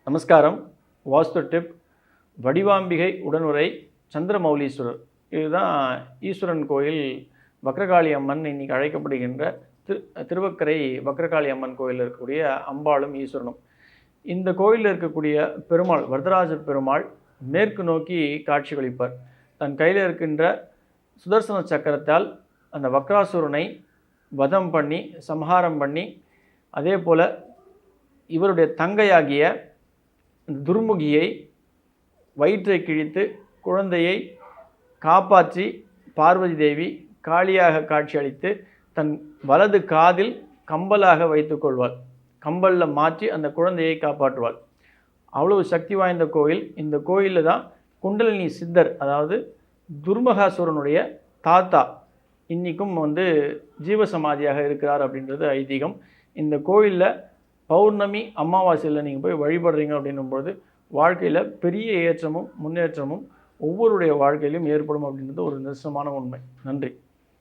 நமஸ்காரம். வாஸ்து டிப். வடிவாம்பிகை உடனுரை சந்திரமௌலீஸ்வரர். இதுதான் ஈஸ்வரன் கோயில் வக்ரகாளி அம்மன் இன்னைக்கு அழைக்கப்படுகின்ற திருவக்கரை வக்ரகாளி அம்மன் கோயிலில் இருக்கக்கூடிய அம்பாளும் ஈஸ்வரனும். இந்த கோயிலில் இருக்கக்கூடிய பெருமாள் வரதராஜர் பெருமாள் மேற்கு நோக்கி காட்சியளிப்பார். தன் கையில் இருக்கின்ற சுதர்சன சக்கரத்தால் அந்த வக்ராசுரனை வதம் பண்ணி சம்ஹாரம் பண்ணி, அதே போல் இவருடைய தங்கையாகிய துர்முகியை வயிற்றை கிழித்து குழந்தையை காப்பாற்றி பார்வதி தேவி காளியாக காட்சியளித்து தன் வலது காதில் கம்பலாக வைத்து கொள்வாள். கம்பலில் மாற்றி அந்த குழந்தையை காப்பாற்றுவாள். அவ்வளவு சக்தி வாய்ந்த கோயில். இந்த கோயிலில் தான் குண்டலினி சித்தர், அதாவது துர்மகாசுரனுடைய தாத்தா, இன்றைக்கும் ஜீவசமாதியாக இருக்கிறார் அப்படின்றது ஐதீகம். இந்த கோயிலில் பௌர்ணமி அமாவாசையில் நீங்கள் போய் வழிபடுறீங்க அப்படின்னும்போது வாழ்க்கையில் பெரிய ஏற்றமும் முன்னேற்றமும் ஒவ்வொருடைய வாழ்க்கையிலும் ஏற்படும் அப்படின்றது ஒரு நிதர்சனமான உண்மை. நன்றி.